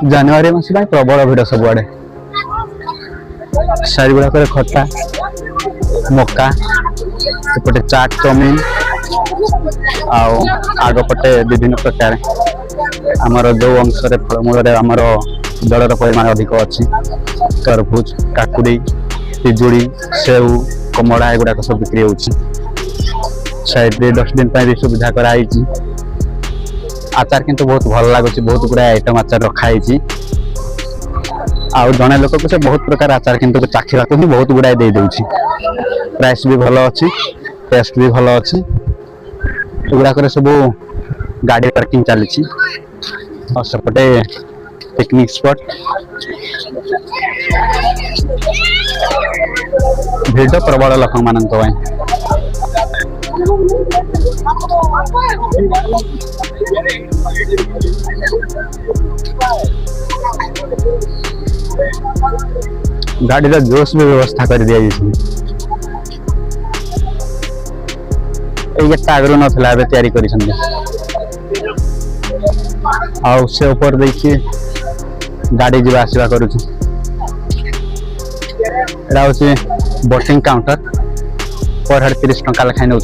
जनवरी मास प्रबल भिड़ सबुआड़े सारी गुड़ाक खटा मका एपटे चाट चाउमिन आगपटे विभिन्न प्रकार आमर जो अंश फलमूल आमर जलर परिमाण अधिक अच्छी तरबूज काकुड़ी पिजुड़ी सेऊ कमला एगुड़ाक सब बिक्री होची साइड रे डस्टबिन भी सुविधा कराई आचार किंतु बहुत भल लगुच बहुत गुड़ा आइटम आचार रखाई आउ जड़े लोक को से बहुत प्रकार आचार किंतु चाखा भी बहुत गुड़ाए दे दूची प्राइस भी भल अच्छी टेस्ट भी भल अच्छी एगुड़ाक सब गाड़ी पार्किंग चली सेपटे पिकनिक स्पॉट भीड़ प्रबल लोक मान गाड़ी जोश भी व्यवस्था कर दिया गेट आगु नाला तैयारी कर से ऊपर देखिए गाड़ी जी आसवा कर बोटिंग काउंटर पर हेड 30 टंका लेखाएं नौ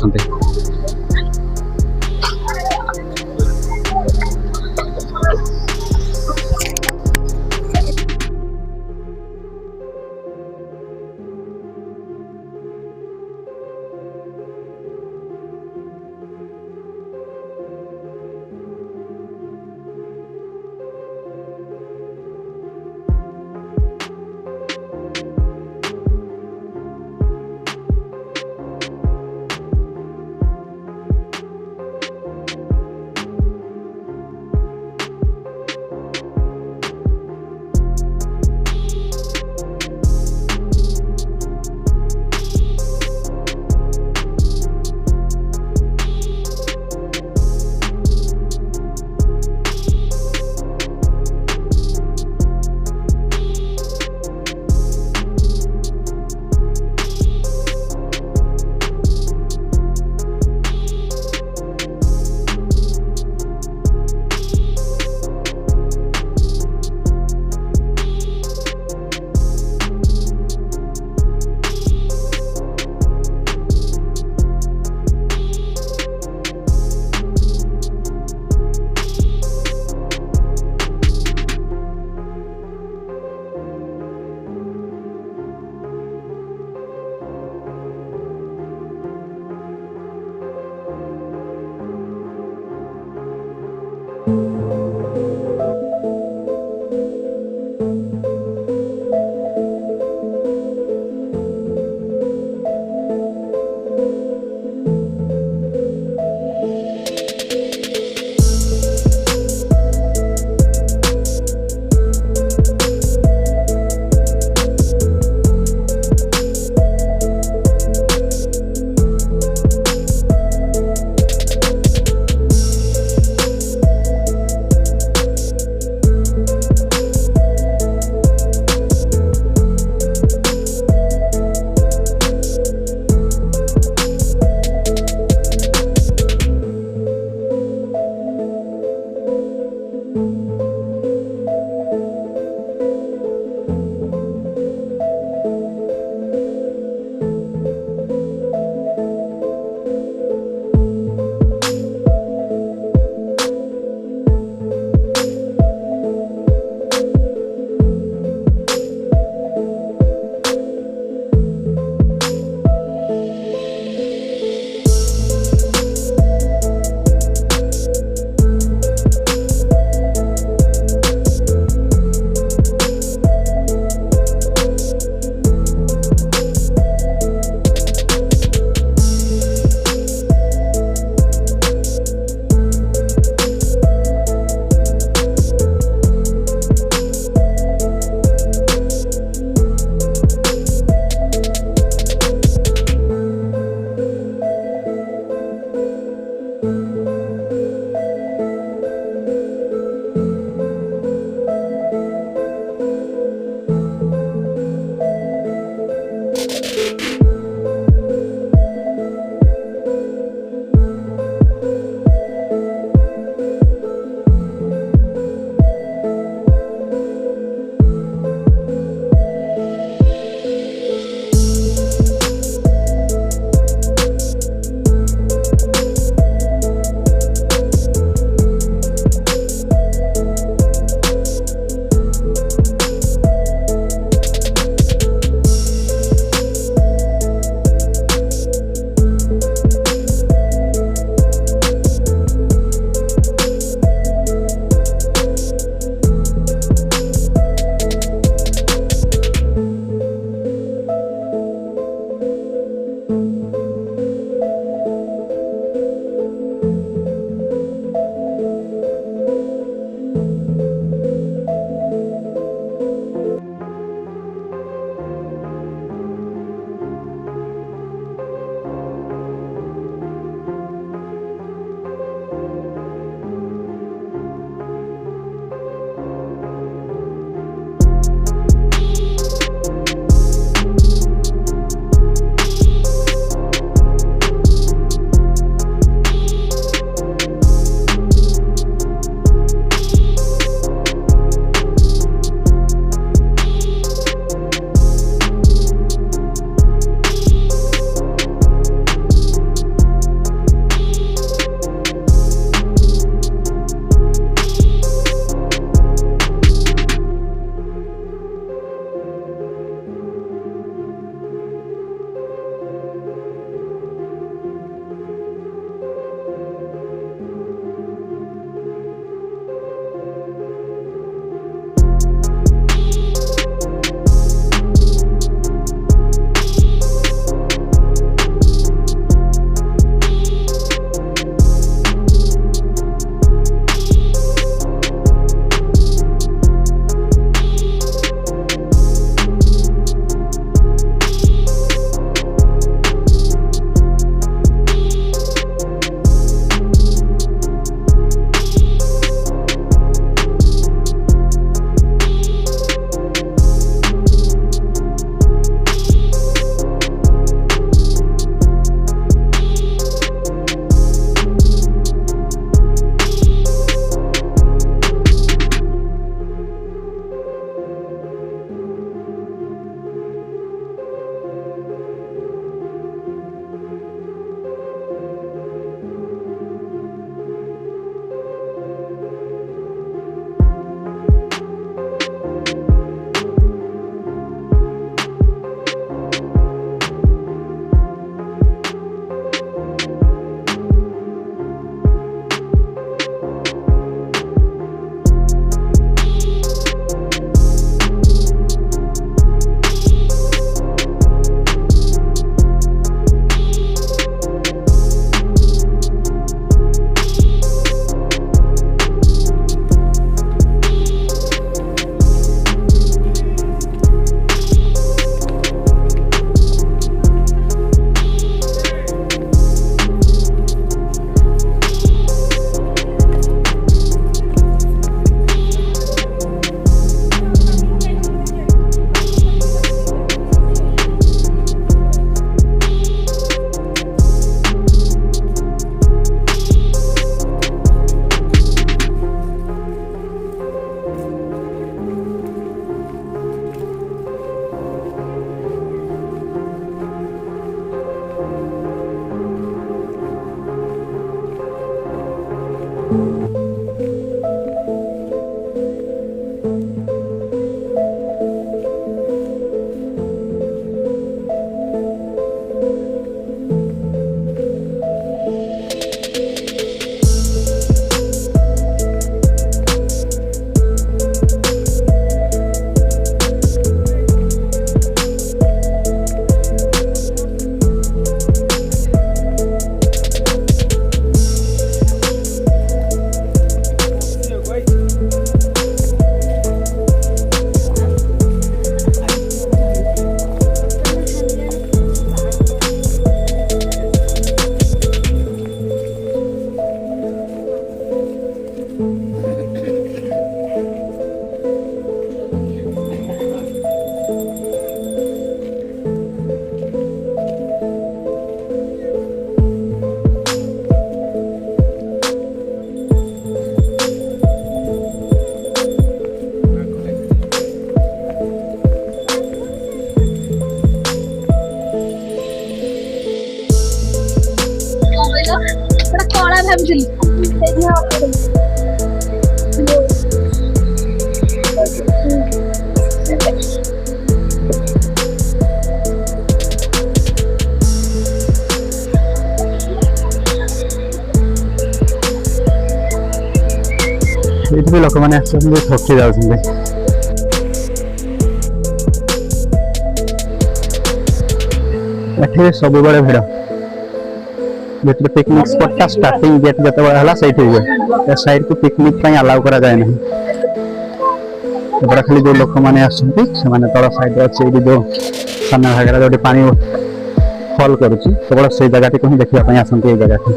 ଏଠି ବି ଲୋକମାନେ ଆସୁଛନ୍ତି ଥକି ଯାଉଛନ୍ତି। ଏଠି ସବୁବେଳେ ଭିଡ଼। ଯେତେବେଳେ ପିକନିକ୍ ସ୍ପଟଟା ଷ୍ଟାର୍ଟିଂ ଗେଟ୍ ଯେତେବେଳେ ହେଲା ସେଇଠି ହୁଏ। ଏ ସାଇଡକୁ ପିକନିକ୍ ପାଇଁ ଆଲାଉ କରାଯାଏ ନାହିଁ। ଏପଟେ ଖାଲି ଯେଉଁ ଲୋକମାନେ ଆସୁଛନ୍ତି ସେମାନେ ତଳ ସାଇଡରେ ଅଛି ଏଇଠି ଯେଉଁ ସାନ ଘାଗରା ଯୋଉଠି ପାଣି ଫଲ୍ କରୁଛି କେବଳ ସେଇ ଜାଗାଟିକୁ ହିଁ ଦେଖିବା ପାଇଁ ଆସନ୍ତି ଏଇ ଜାଗାକୁ।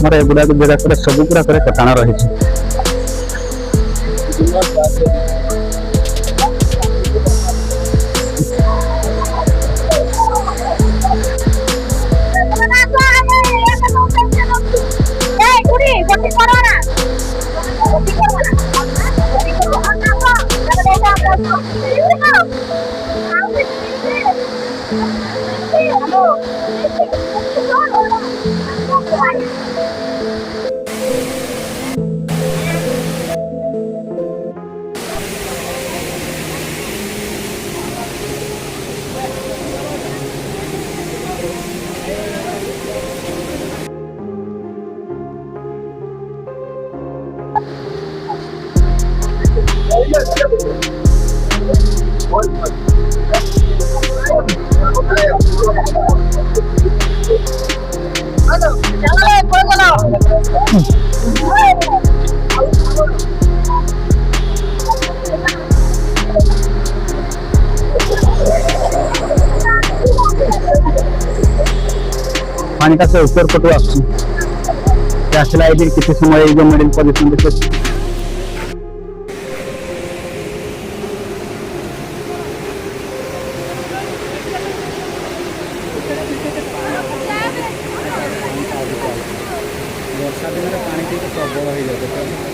ଆମର ଏଗୁଡ଼ାକ ଜାଗାରେ ସବୁ ଗୁଡ଼ାକରେ ଚଟାଣ ରହିଛି। पानी से ऊपर पटू आसला किसी समय ये मिडिल पोजिशन वर्षा दिन पानी प्रबल हो जाए